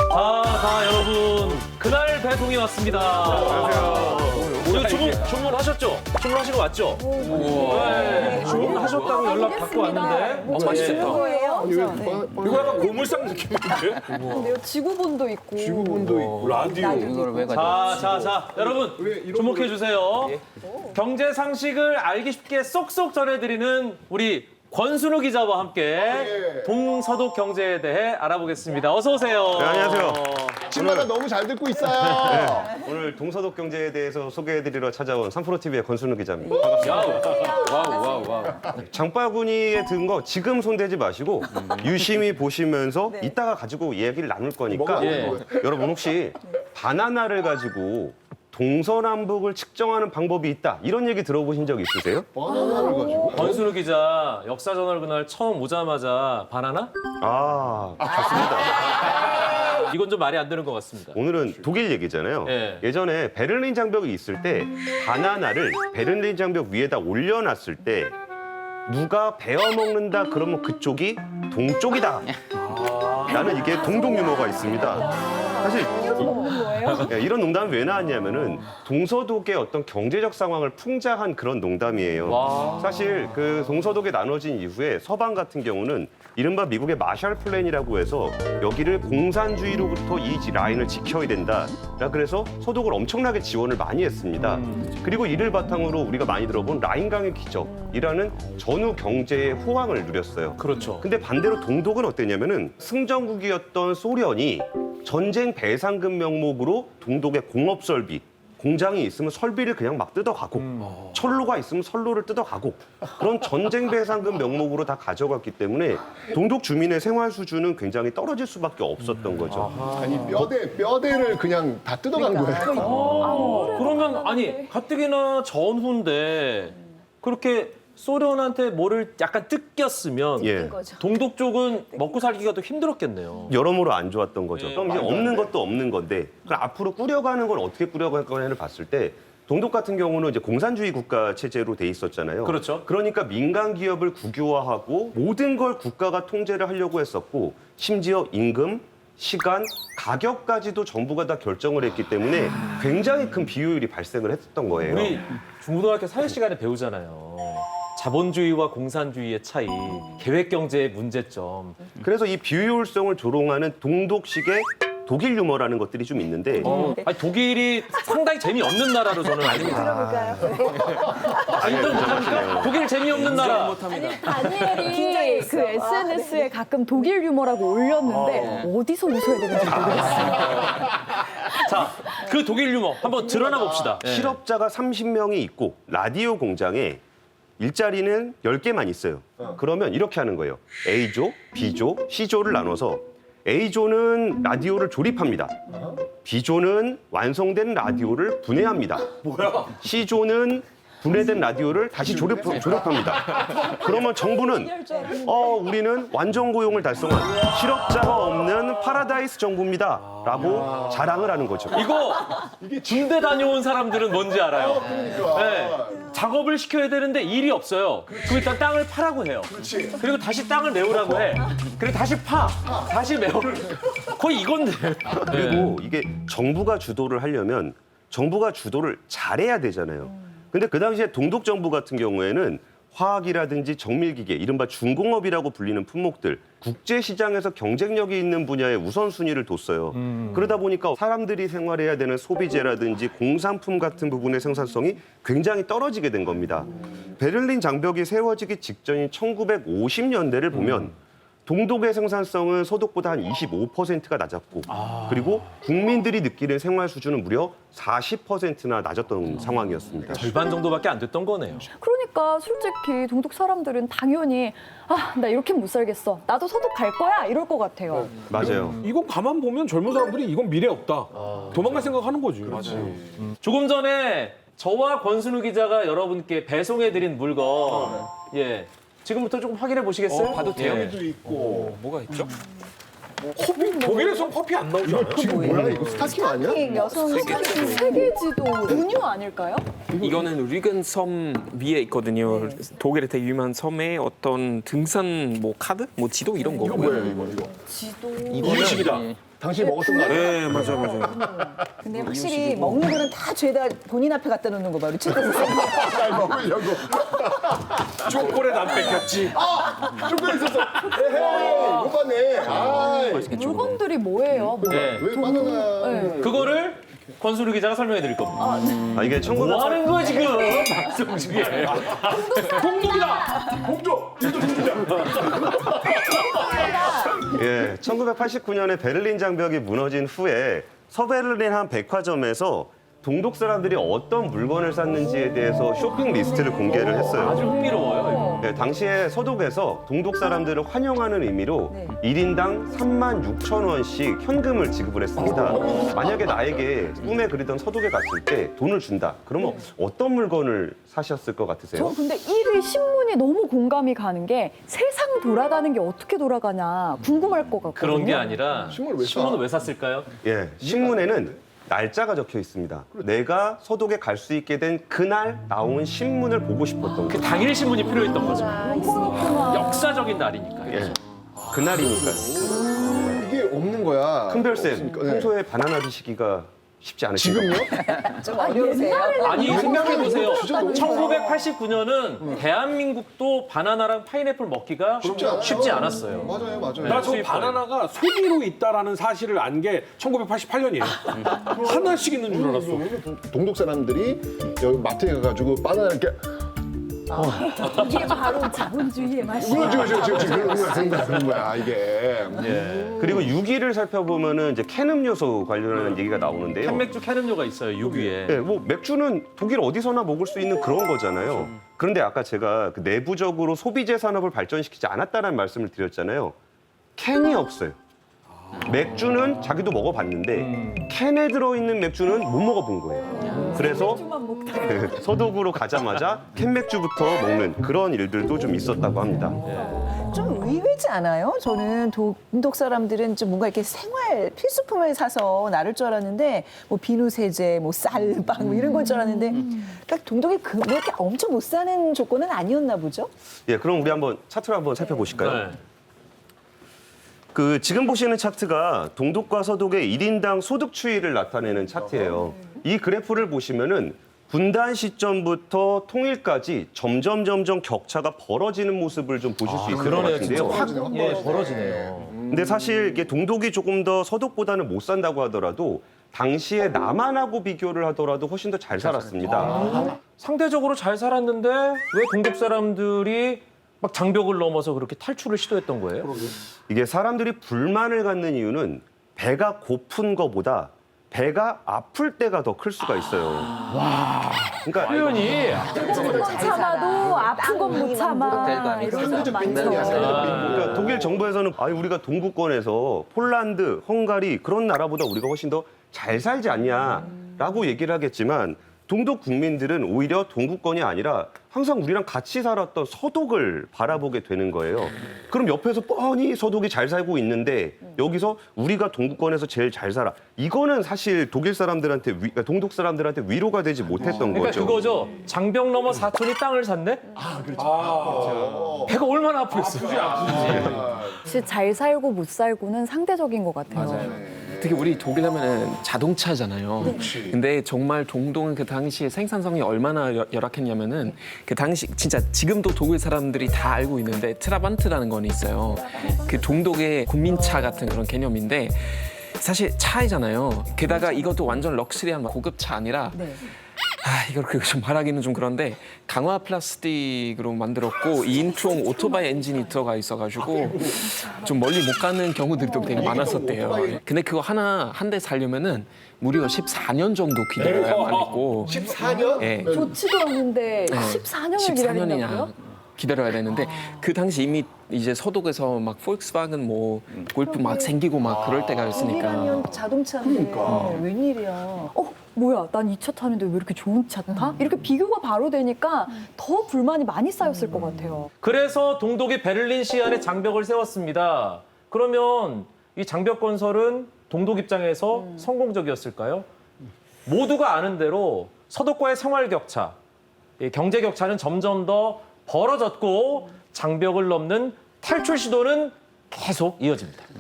자, 여러분. 그날 배송이 왔습니다. 안녕하세요. 주문하셨죠? 주문하신 거 맞죠? 네. 주문하셨다고 연락 받고 왔는데. 맛있겠다. 거예요? 이거 약간 고물상 느낌인데? 근데요, 지구본도 있고. 지구본도 있고, 라디오. 이걸 왜 가져? 자, 여러분 주목해 주세요. 경제 상식을 알기 쉽게 쏙쏙 전해드리는 우리 권순우 기자와 함께 동서독 경제에 대해 알아보겠습니다. 어서 오세요. 네, 안녕하세요. 친구가 너무 잘 듣고 있어요. 오늘 동서독 경제에 대해서 소개해드리러 찾아온 3프로TV의 권순우 기자입니다. 반갑습니다. 와우. 장바구니에 든 거 지금 손대지 마시고 유심히 보시면서 이따가 가지고 이야기를 나눌 거니까 여러분 혹시 바나나를 가지고 동서남북을 측정하는 방법이 있다 이런 얘기 들어보신 적 있으세요? 바나나를 가지고. 권순우 기자 역사저널 그날 처음 오자마자 바나나? 좋습니다. 이건 좀 말이 안 되는 것 같습니다. 오늘은 독일 얘기잖아요. 예. 예전에 베를린 장벽이 있을 때 바나나를 베를린 장벽 위에다 올려놨을 때 누가 베어 먹는다 그러면 그쪽이 동쪽이다. 라는 이게 동독 유머가 있습니다. 사실 이런 농담이 왜 나왔냐면은 동서독의 어떤 경제적 상황을 풍자한 그런 농담이에요. 와. 사실 그 동서독에 나눠진 이후에 서방 같은 경우는 이른바 미국의 마샬 플랜이라고 해서 여기를 공산주의로부터 이 라인을 지켜야 된다. 그래서 서독을 엄청나게 지원을 많이 했습니다. 그리고 이를 바탕으로 우리가 많이 들어본 라인강의 기적이라는 전후 경제의 호황을 누렸어요. 그렇죠. 근데 반대로 동독은 어땠냐면은 승전국이었던 소련이 전쟁 배상금 명목으로 동독의 공업 설비, 공장이 있으면 설비를 그냥 막 뜯어가고 철로가 있으면 선로를 뜯어가고 그런 전쟁 배상금 명목으로 다 가져갔기 때문에 동독 주민의 생활 수준은 굉장히 떨어질 수밖에 없었던 거죠. 아니 뼈대를 그냥 다 뜯어간 거예요. 그러면 아니 가뜩이나 전후인데 그렇게 소련한테 뭐를 약간 뜯겼으면 예. 동독 쪽은 먹고 살기가 더 힘들었겠네요. 여러모로 안 좋았던 거죠. 네. 그럼 이제 없는 것도 없는 건데 그럼 앞으로 꾸려가는 건 어떻게 꾸려갈 거냐를 봤을 때 동독 같은 경우는 이제 공산주의 국가 체제로 돼 있었잖아요. 그렇죠. 그러니까 민간 기업을 국유화하고 모든 걸 국가가 통제를 하려고 했었고 심지어 임금, 시간, 가격까지도 정부가 다 결정을 했기 때문에 굉장히 큰 비효율이 발생을 했었던 거예요. 우리 중고등학교 사회 시간에 배우잖아요. 자본주의와 공산주의의 차이, 계획경제의 문제점. 그래서 이 비효율성을 조롱하는 동독식의 독일 유머라는 것들이 좀 있는데 아니, 독일이 상당히 재미없는 나라로 저는 알고 있어요. 인정 못합니까? 독일 재미없는 나라. 다니엘이 그 SNS에 가끔 독일 유머라고 올렸는데 어디서 웃어야 되는지 모르겠어요. 자, 그 독일 유머 한번 드러나 봅시다. 실업자가 30명이 있고 라디오 공장에 일자리는 10개만 있어요. 그러면 이렇게 하는 거예요. A조, B조, C조를 나눠서 A조는 라디오를 조립합니다. B조는 완성된 라디오를 분해합니다. C조는 분해된 라디오를 다시 조립합니다. 그러면 정부는 우리는 완전 고용을 달성한 실업자가 없는 파라다이스 정부입니다. 라고 자랑을 하는 거죠. 이거 군대 다녀온 사람들은 뭔지 알아요. 네. 작업을 시켜야 되는데 일이 없어요. 그럼 일단 땅을 파라고 해요. 그리고 다시 땅을 메우라고 해. 그리고 다시 파. 다시 메워. 거의 이건데. 그리고 이게 정부가 주도를 하려면 정부가 주도를 잘해야 되잖아요. 근데 그 당시에 동독 정부 같은 경우에는 화학이라든지 정밀기계, 이른바 중공업이라고 불리는 품목들, 국제시장에서 경쟁력이 있는 분야에 우선순위를 뒀어요. 그러다 보니까 사람들이 생활해야 되는 소비재라든지 공산품 같은 부분의 생산성이 굉장히 떨어지게 된 겁니다. 베를린 장벽이 세워지기 직전인 1950년대를 보면 동독의 생산성은 서독보다 한 25%가 낮았고 그리고 국민들이 느끼는 생활 수준은 무려 40%나 낮았던 상황이었습니다. 절반 정도밖에 안 됐던 거네요. 그러니까 솔직히 동독 사람들은 당연히 나 이렇게 못 살겠어. 나도 서독 갈 거야. 이럴 것 같아요. 맞아요. 이거 가만 보면 젊은 사람들이 이건 미래 없다. 도망갈 생각하는 거지. 조금 전에 저와 권순우 기자가 여러분께 배송해드린 물건, 예, 지금부터 조금 확인해 보시겠어요? 봐도 돼요? 예. 도 있고. 뭐가 있죠? 커피? 독일에선 커피 안 나오지 않아요? 지금 뭐야 이거 스타킹 아니야? 여성 세계지도 은유 아닐까요? 이거는 리겐섬 위에 있거든요. 독일의 되게 유명한 섬에 어떤 등산 뭐 카드, 뭐 지도 이런 이거 거고요. 뭐예요 이거? 지도. 이유식이다. 당신이 먹었던 거 아니야? 네, 맞아요. 근데 확실히 먹는 거는 다 죄다 본인 앞에 갖다 놓는 거 봐. 우리 최대 선생님. 잘 먹으려고. 초콜릿 안 뺏겼지. 조금 있었어. 에헤이, 못 봤네. 아, 물건들이 뭐예요? 뭐. 네. 왜 바나나? 그거를 권수루 기자가 설명해 드릴 겁니다. 이게 뭐 하는 거야 지금 방송 중에. 동독이다. 동독. 진짜 동독이다. 예, 1989년에 베를린 장벽이 무너진 후에 서베를린 한 백화점에서 동독 사람들이 어떤 물건을 샀는지에 대해서 쇼핑 리스트를 공개를 아주 했어요. 흥미로워요. 예, 당시에 서독에서 동독 사람들을 환영하는 의미로 네. 1인당 36,000원씩 현금을 지급을 했습니다. 만약에 나에게 꿈에 그리던 서독에 갔을 때 돈을 준다. 그러면 어떤 물건을 사셨을 것 같으세요? 저 근데 1위 신문이 너무 공감이 가는 게 세상 돌아가는 게 어떻게 돌아가냐 궁금할 것 같거든요. 그런 게 아니라 신문을 왜 사? 신문을 왜 샀을까요? 예, 신문에는 날짜가 적혀 있습니다. 내가 서독에 갈 수 있게 된 그날 나온 신문을 보고 싶었던 그 거예요. 당일 신문이 필요했던 거죠. 그렇구나. 역사적인 날이니까. 예, 그날이니까요. 이게 없는 거야. 큰별쌤, 없으니까, 네. 평소에 바나나 드시기가 쉽지 않으신가요? 지금요? 좀 어려우세요. 아니 생각해 보세요. 주저앉아요. 1989년은 대한민국도 바나나랑 파인애플 먹기가 쉽지 않았어요. 맞아요, 맞아요. 나 저 수입 바나나가 소비로 있다라는 사시를 안 게 1988년이에요. 하나씩 있는 줄 알았어. 동독 사람들이 여기 마트에 가가지고 바나나 이렇게 이게 바로 자본주의의 맛이야. 지금 그런 거야 이게. 예. 그리고 6위를 살펴보면은 이제 캔 음료수 관련한 얘기가 나오는데요. 캔맥주 캔음료가 있어요. 6위에. 예, 뭐 맥주는 독일 어디서나 먹을 수 있는 그런 거잖아요. 그런데 아까 제가 그 내부적으로 소비재 산업을 발전시키지 않았다는 말씀을 드렸잖아요. 캔이 없어요. 맥주는 자기도 먹어봤는데 캔에 들어있는 맥주는 못 먹어본 거예요. 그래서 서독으로 가자마자 캔 맥주부터 먹는 그런 일들도 좀 있었다고 합니다. 좀 의외지 않아요? 저는 동독 사람들은 좀 뭔가 이렇게 생활 필수품을 사서 나를 줄 알았는데 뭐 비누 세제, 뭐 쌀빵 뭐 이런 걸 줄 알았는데 그러니까 동독이 뭐 이렇게 엄청 못 사는 조건은 아니었나 보죠? 예, 그럼 우리 한번 차트를 한번 살펴보실까요? 네. 그 지금 보시는 차트가 동독과 서독의 1인당 소득 추이를 나타내는 차트예요. 이 그래프를 보시면은 분단 시점부터 통일까지 점점 격차가 벌어지는 모습을 좀 보실 수 있을 것 그러네요. 진짜 같은데요. 확 벌어지네요. 근데 사실 이게 동독이 조금 더 서독보다는 못 산다고 하더라도 당시에 남한하고 비교를 하더라도 훨씬 더 잘 살았습니다. 상대적으로 잘 살았는데 왜 동독 사람들이 막 장벽을 넘어서 그렇게 탈출을 시도했던 거예요? 이게 사람들이 불만을 갖는 이유는 배가 고픈 거보다 배가 아플 때가 더 클 수가 있어요. 그러니까 표현이 못 참아도 아픈 건 못 참아. 이런 사람 많죠. 그러니까 독일 정부에서는 아니 우리가 동구권에서 폴란드, 헝가리 그런 나라보다 우리가 훨씬 더 잘 살지 않냐라고 얘기를 하겠지만 동독 국민들은 오히려 동구권이 아니라 항상 우리랑 같이 살았던 서독을 바라보게 되는 거예요. 그럼 옆에서 뻔히 서독이 잘 살고 있는데 여기서 우리가 동구권에서 제일 잘 살아. 이거는 사실 독일 사람들한테 동독 사람들한테 위로가 되지 못했던 그러니까 거죠. 그거죠. 장벽 넘어 사촌이 땅을 샀네? 배가 얼마나 아프겠어요. 사실 잘 살고 못 살고는 상대적인 것 같아요. 특히 우리 독일 하면은 자동차잖아요. 근데 정말 동독은 그 당시에 생산성이 얼마나 열악했냐면은 그 당시 진짜 지금도 독일 사람들이 다 알고 있는데 트라반트라는 건 있어요. 그 동독의 국민차 같은 그런 개념인데 사실 차이잖아요. 게다가 이것도 완전 럭셔리한 고급차 아니라 이걸 그렇게 좀 말하기는 좀 그런데 강화 플라스틱으로 만들었고 2인용 오토바이 엔진이 들어가 있어가지고 좀 멀리 못 가는 경우들도 되게 많았었대요. 근데 그거 한 대 살려면은 무려 14년 정도 기다려야만 했고 14년? 예. 좋지도 않은데 14년을 기다린다고요? 기다려야 되는데 그 당시 이미 이제 서독에서 막 폴크스와겐 뭐 골프 막 생기고 막 그럴 때가였으니까. 200년 자동차인데 웬일이야. 뭐야, 난 이 차 타는데 왜 이렇게 좋은 차 타? 이렇게 비교가 바로 되니까 더 불만이 많이 쌓였을 것 같아요. 그래서 동독이 베를린 시안에 장벽을 세웠습니다. 그러면 이 장벽 건설은 동독 입장에서 성공적이었을까요? 모두가 아는 대로 서독과의 생활 격차, 경제 격차는 점점 더 벌어졌고 장벽을 넘는 탈출 시도는 계속 이어집니다.